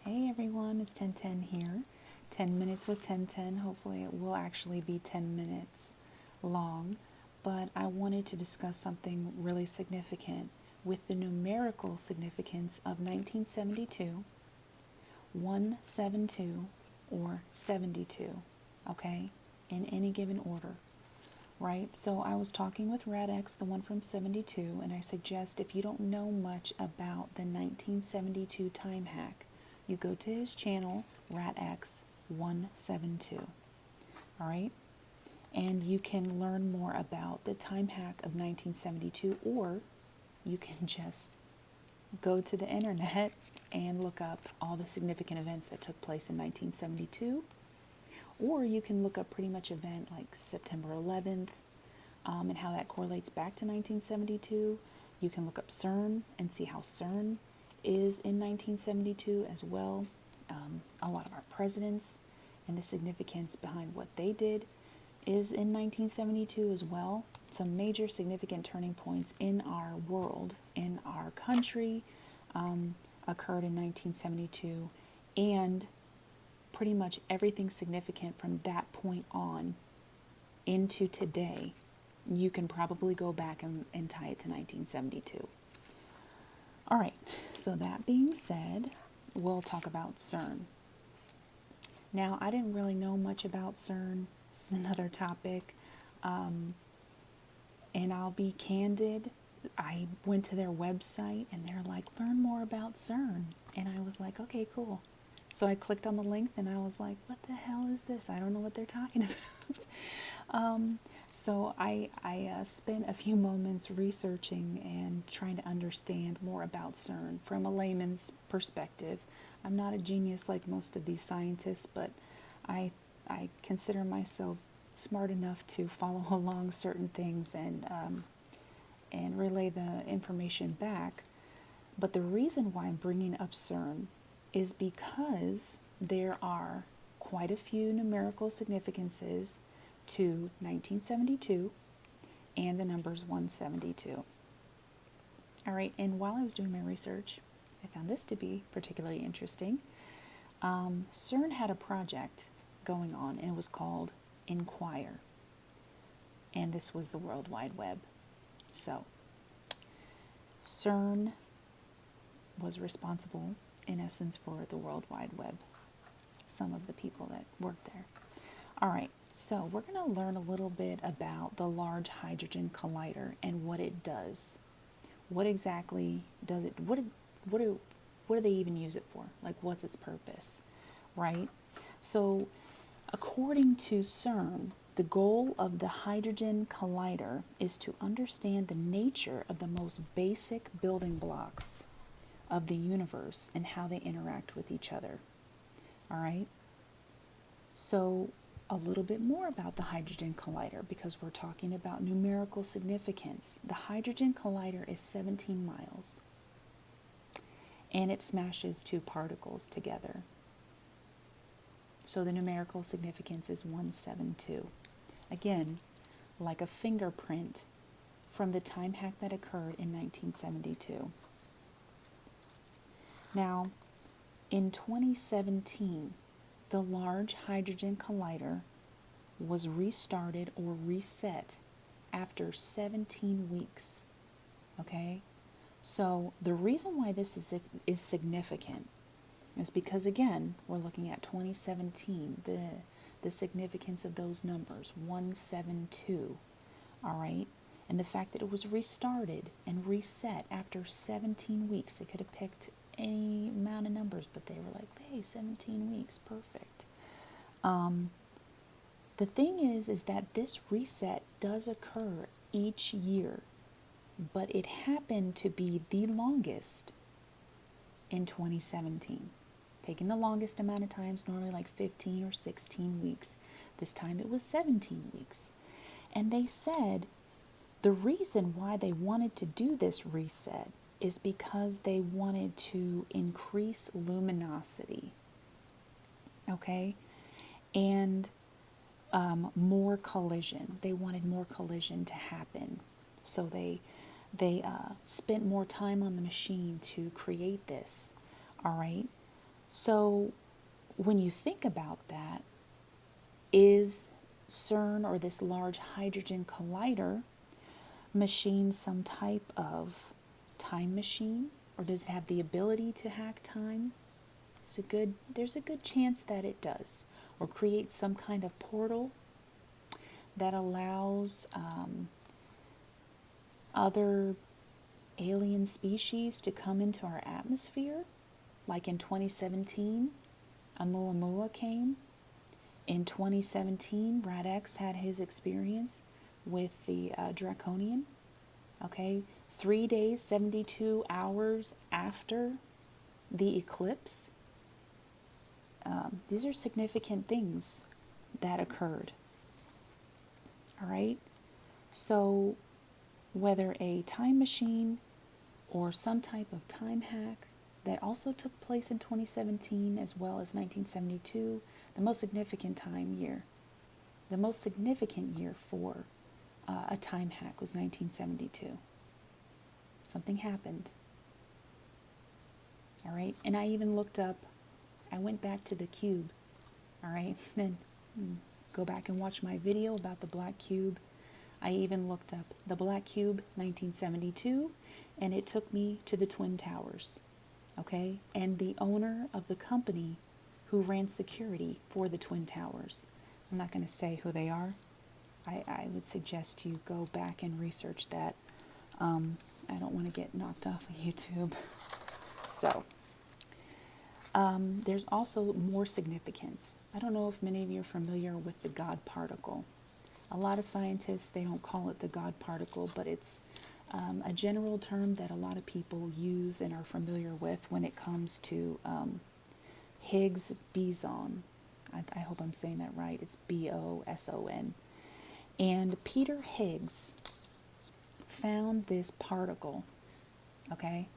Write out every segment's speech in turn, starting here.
Hey everyone, it's 1010 here. 10 minutes with 1010. Hopefully, it will actually be 10 minutes long. But I wanted to discuss something really significant with the numerical significance of 1972, 172, or 72, okay, in any given order. Right? So I was talking with RadX, the one from 72, and I suggest if you don't know much about the 1972 time hack, you go to his channel, RadX 172. All right? And you can learn more about the time hack of 1972, or you can just go to the internet and look up all the significant events that took place in 1972. Or you can look up pretty much event like September 11th and how that correlates back to 1972. You can look up Cern and see how Cern is in 1972 as well. A lot of our presidents and the significance behind what they did is in 1972 as well. Some major significant turning points in our world, in our country, occurred in 1972, and pretty much everything significant from that point on into today, you can probably go back and tie it to 1972. All right, so that being said, we'll talk about Cern. Now, I didn't really know much about Cern. This is another topic. And I'll be candid. I went to their website and they're like, learn more about CERN. And I was like, okay, cool. So I clicked on the link and I was like, what the hell is this? I don't know what they're talking about. So I spent a few moments researching and trying to understand more about CERN from a layman's perspective. I'm not a genius like most of these scientists, but I consider myself smart enough to follow along certain things and relay the information back. But the reason why I'm bringing up CERN is because there are quite a few numerical significances to 1972 and the numbers 172. All right, and while I was doing my research, I found this to be particularly interesting. CERN had a project going on, and it was called Inquire. And this was the World Wide Web. So, CERN was responsible, in essence, for the World Wide Web. Some of the people that worked there. All right, so we're going to learn a little bit about the Large Hadron Collider and what it does. What exactly does it? What do they even use it for? Like, what's its purpose, right? So, according to CERN, the goal of the Hadron Collider is to understand the nature of the most basic building blocks of the universe and how they interact with each other. All right? So, a little bit more about the Hadron Collider because we're talking about numerical significance. The Hadron Collider is 17 miles and it smashes two particles together. So the numerical significance is 172. Again, like a fingerprint from the time hack that occurred in 1972. Now, in 2017, the Large Hadron Collider was restarted or reset after 17 weeks. Okay? So the reason why this is significant is because, again, we're looking at 2017, the significance of those numbers, 172, all right? And the fact that it was restarted and reset after 17 weeks. They could have picked any amount of numbers, but they were like, hey, 17 weeks, perfect. The thing is that this reset does occur each year, but it happened to be the longest in 2017. Taking the longest amount of times, normally like 15 or 16 weeks. This time it was 17 weeks. And they said the reason why they wanted to do this reset is because they wanted to increase luminosity. Okay? And more collision. They wanted more collision to happen. So they spent more time on the machine to create this. All right? So when you think about that, is Cern, or this Large Hydrogen Collider machine, some type of time machine, or does it have the ability to hack time? There's a good chance that it does, or create some kind of portal that allows other alien species to come into our atmosphere. Like in 2017, Oumuamua came. In 2017, Rad-X had his experience with the Draconian. Okay, 3 days, 72 hours after the eclipse. These are significant things that occurred. All right, so whether a time machine or some type of time hack that also took place in 2017 as well as 1972, the most significant year for a time hack was 1972. Something happened. All right, and I even looked up, I went back to the cube. All right, then go back and watch my video about the black cube. I even looked up the black cube 1972, and it took me to the Twin Towers. Okay, and the owner of the company who ran security for the Twin Towers, I'm not going to say who they are. I would suggest you go back and research that. I don't want to get knocked off of YouTube. So, there's also more significance. I don't know if many of you are familiar with the God particle. A lot of scientists, they don't call it the God particle, but it's a general term that a lot of people use and are familiar with when it comes to Higgs boson. I hope I'm saying that right. It's B-O-S-O-N. And Peter Higgs found this particle, okay?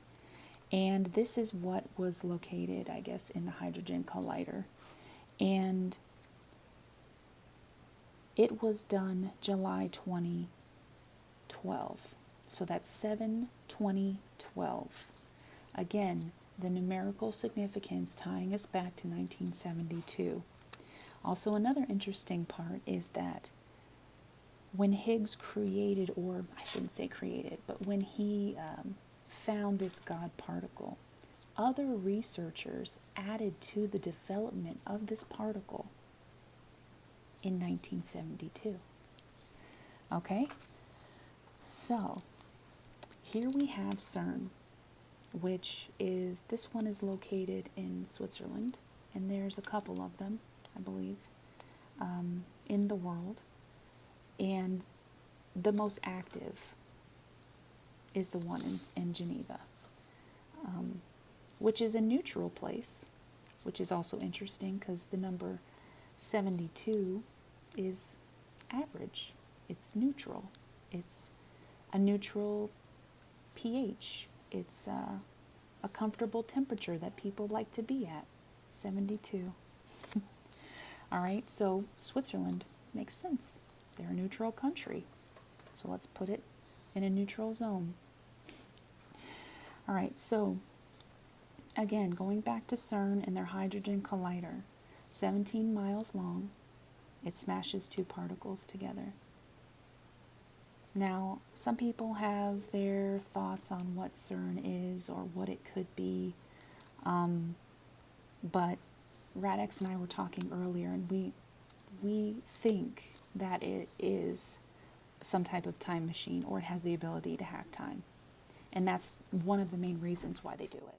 And this is what was located, I guess, in the Hydrogen Collider. And it was done July 2012. So that's 7/20/12. Again, the numerical significance tying us back to 1972. Also, another interesting part is that when Higgs created, or I shouldn't say created, but when he found this God particle, other researchers added to the development of this particle in 1972. Okay? So, here we have Cern, which is, this one is located in Switzerland, and there's a couple of them, I believe, in the world. And the most active is the one in Geneva, which is a neutral place, which is also interesting because the number 72 is average. It's neutral. It's a neutral pH. It's a comfortable temperature that people like to be at, 72. All right, so Switzerland makes sense. They're a neutral country. So let's put it in a neutral zone. All right, so again, going back to Cern and their hydrogen collider, 17 miles long, it smashes two particles together. Now, some people have their thoughts on what Cern is or what it could be, but Rad-X and I were talking earlier, and we think that it is some type of time machine, or it has the ability to hack time. And that's one of the main reasons why they do it.